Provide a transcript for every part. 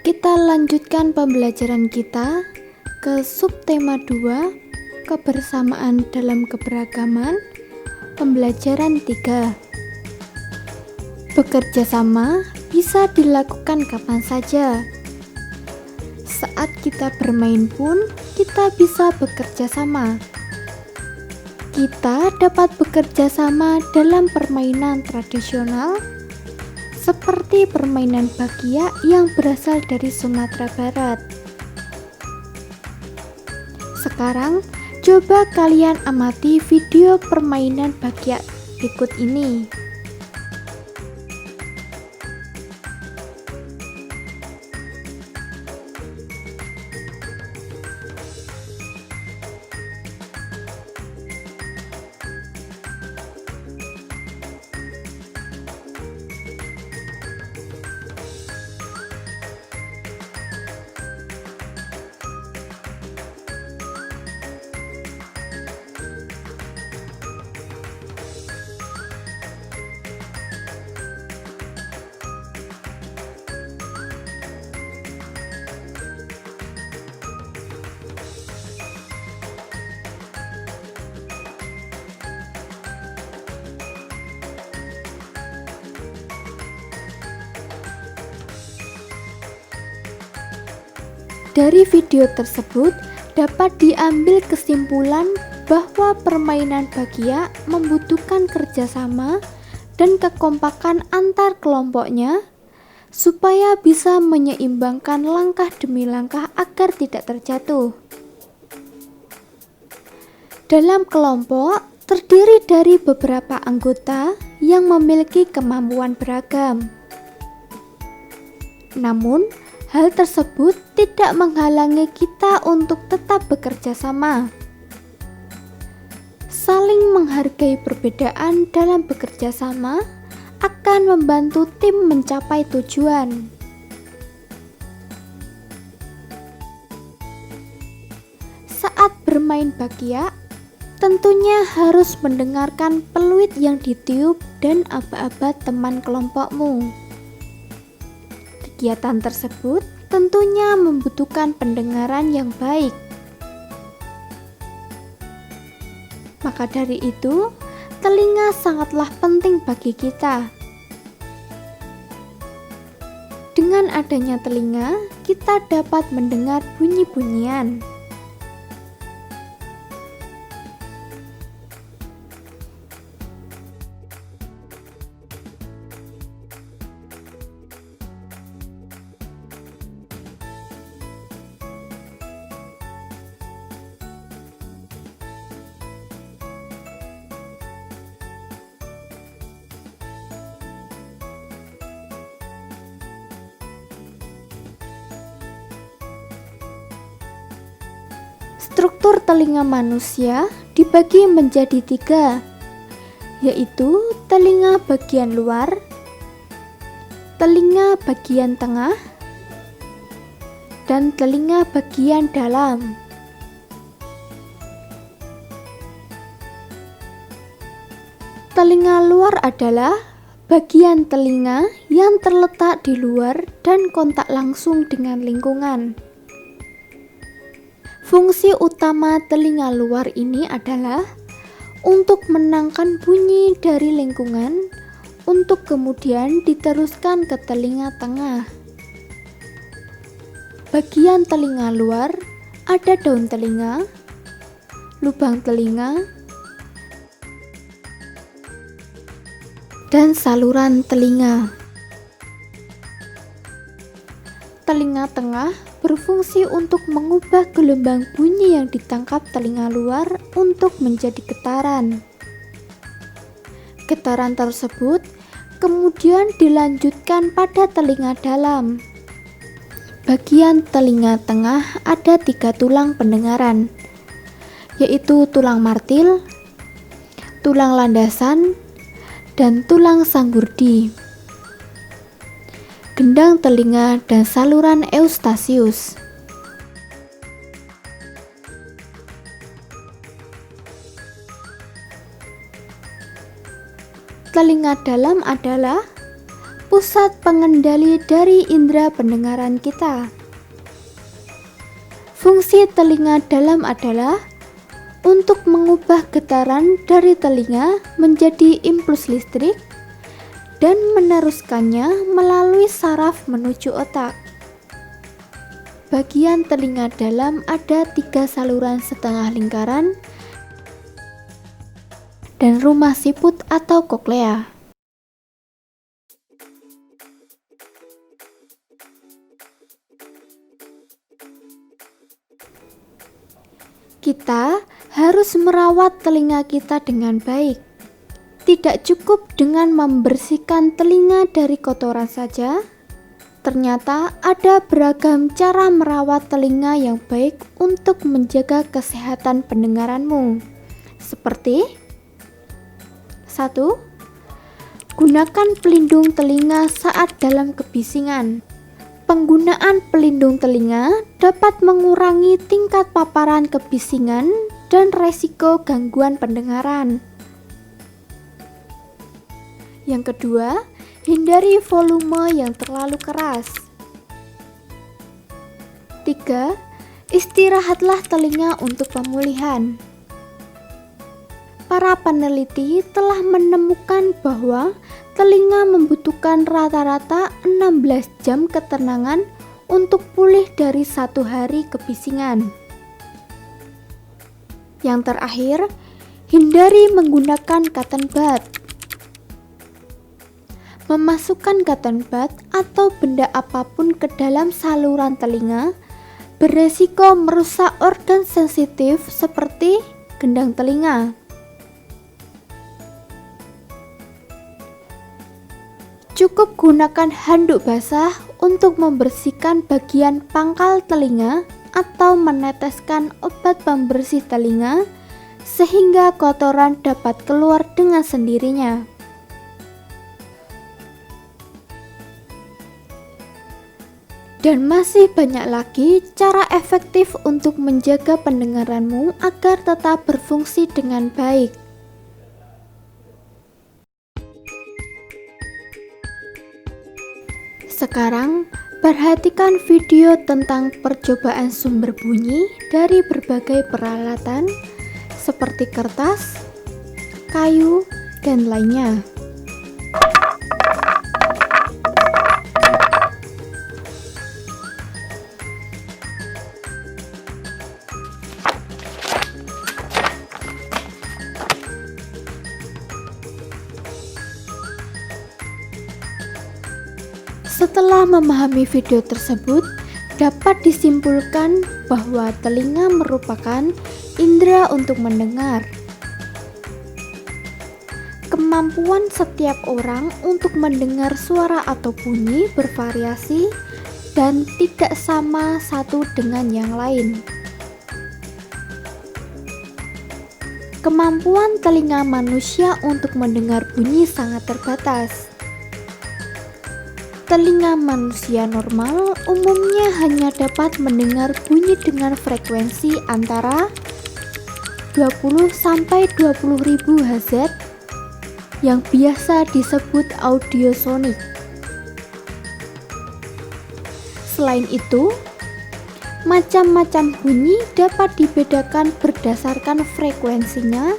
Kita lanjutkan pembelajaran kita ke subtema 2, kebersamaan dalam keberagaman, pembelajaran 3. Bekerja sama bisa dilakukan kapan saja. Saat kita bermain pun, kita bisa bekerja sama. Kita dapat bekerja sama dalam permainan tradisional, seperti permainan bakia yang berasal dari Sumatera Barat. Sekarang, coba kalian amati video permainan bakia berikut ini. Dari video tersebut dapat diambil kesimpulan bahwa permainan bakia membutuhkan kerjasama dan kekompakan antar kelompoknya supaya bisa menyeimbangkan langkah demi langkah agar tidak terjatuh. Dalam kelompok terdiri dari beberapa anggota yang memiliki kemampuan beragam. Namun, hal tersebut tidak menghalangi kita untuk tetap bekerja sama. Saling menghargai perbedaan dalam bekerja sama akan membantu tim mencapai tujuan. Saat bermain bakia, tentunya harus mendengarkan peluit yang ditiup dan aba-aba teman kelompokmu. Kegiatan tersebut tentunya membutuhkan pendengaran yang baik. Maka dari itu, telinga sangatlah penting bagi kita. Dengan adanya telinga, kita dapat mendengar bunyi-bunyian. Struktur telinga manusia dibagi menjadi 3, yaitu telinga bagian luar, telinga bagian tengah, dan telinga bagian dalam. Telinga luar adalah bagian telinga yang terletak di luar dan kontak langsung dengan lingkungan. Fungsi utama telinga luar ini adalah untuk menangkap bunyi dari lingkungan untuk kemudian diteruskan ke telinga tengah. Bagian telinga luar ada daun telinga, lubang telinga, dan saluran telinga. Telinga tengah berfungsi untuk mengubah gelombang bunyi yang ditangkap telinga luar untuk menjadi getaran. Getaran tersebut kemudian dilanjutkan pada telinga dalam. Bagian telinga tengah ada 3 tulang pendengaran, yaitu tulang martil, tulang landasan, dan tulang sanggurdi, gendang telinga, dan saluran eustasius. Telinga dalam adalah pusat pengendali dari indera pendengaran kita. Fungsi telinga dalam adalah untuk mengubah getaran dari telinga menjadi impuls listrik dan meneruskannya melalui saraf menuju otak. Bagian telinga dalam ada 3 saluran setengah lingkaran dan rumah siput atau koklea. Kita harus merawat telinga kita dengan baik. Tidak cukup dengan membersihkan telinga dari kotoran saja. Ternyata ada beragam cara merawat telinga yang baik untuk menjaga kesehatan pendengaranmu. Seperti 1. Gunakan pelindung telinga saat dalam kebisingan. Penggunaan pelindung telinga dapat mengurangi tingkat paparan kebisingan dan resiko gangguan pendengaran. Yang kedua, hindari volume yang terlalu keras. 3. Istirahatlah telinga untuk pemulihan. Para peneliti telah menemukan bahwa telinga membutuhkan rata-rata 16 jam ketenangan untuk pulih dari 1 hari kebisingan. Yang terakhir, hindari menggunakan cotton bud. Memasukkan cotton bud atau benda apapun ke dalam saluran telinga beresiko merusak organ sensitif seperti gendang telinga. Cukup gunakan handuk basah untuk membersihkan bagian pangkal telinga atau meneteskan obat pembersih telinga sehingga kotoran dapat keluar dengan sendirinya. Dan masih banyak lagi cara efektif untuk menjaga pendengaranmu agar tetap berfungsi dengan baik. Sekarang, perhatikan video tentang percobaan sumber bunyi dari berbagai peralatan seperti kertas, kayu, dan lainnya. Setelah memahami video tersebut, dapat disimpulkan bahwa telinga merupakan indera untuk mendengar. Kemampuan setiap orang untuk mendengar suara atau bunyi bervariasi dan tidak sama satu dengan yang lain. Kemampuan telinga manusia untuk mendengar bunyi sangat terbatas. Telinga manusia normal umumnya hanya dapat mendengar bunyi dengan frekuensi antara 20 sampai 20.000 Hz yang biasa disebut audiosonik. Selain itu, macam-macam bunyi dapat dibedakan berdasarkan frekuensinya,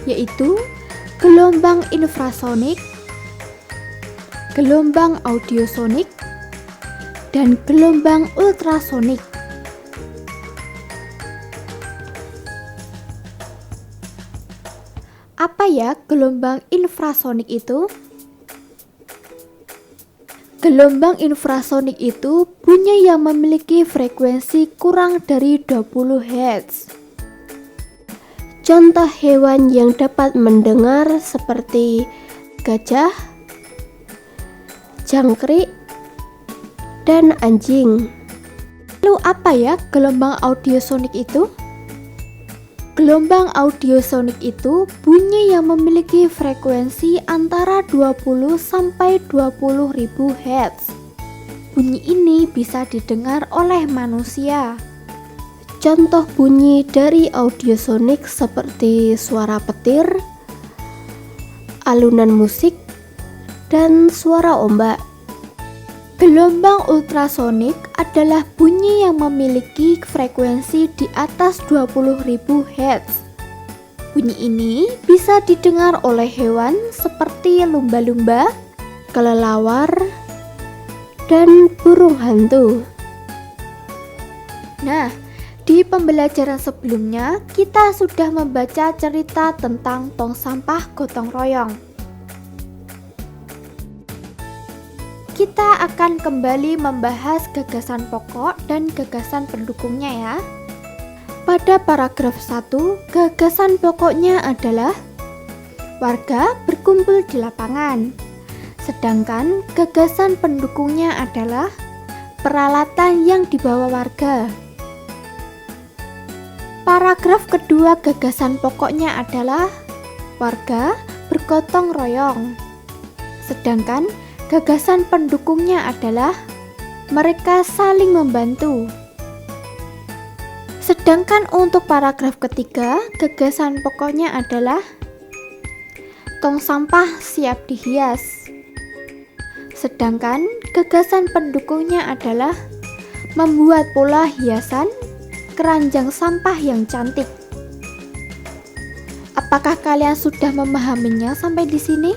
yaitu gelombang infrasonik, gelombang audiosonik, dan gelombang ultrasonik. Apa ya gelombang infrasonik itu? Gelombang infrasonik itu bunyi yang memiliki frekuensi kurang dari 20 Hz. Contoh hewan yang dapat mendengar seperti gajah, jangkrik, dan anjing. Lalu apa ya gelombang audiosonik itu? Gelombang audiosonik itu bunyi yang memiliki frekuensi antara 20 sampai 20.000 Hz. Bunyi ini bisa didengar oleh manusia. Contoh bunyi dari audiosonik seperti suara petir, alunan musik, dan suara ombak. Gelombang ultrasonik adalah bunyi yang memiliki frekuensi di atas 20.000 Hz. Bunyi ini bisa didengar oleh hewan seperti lumba-lumba, kelelawar, dan burung hantu. Nah, di pembelajaran sebelumnya kita sudah membaca cerita tentang tong sampah gotong royong. Kita akan kembali membahas gagasan pokok dan gagasan pendukungnya ya. Pada paragraf 1, gagasan pokoknya adalah warga berkumpul di lapangan. Sedangkan gagasan pendukungnya adalah peralatan yang dibawa warga. Paragraf kedua gagasan pokoknya adalah warga bergotong royong. Sedangkan gagasan pendukungnya adalah mereka saling membantu. Sedangkan untuk paragraf ketiga, gagasan pokoknya adalah tong sampah siap dihias. Sedangkan gagasan pendukungnya adalah membuat pola hiasan keranjang sampah yang cantik. Apakah kalian sudah memahaminya sampai di sini?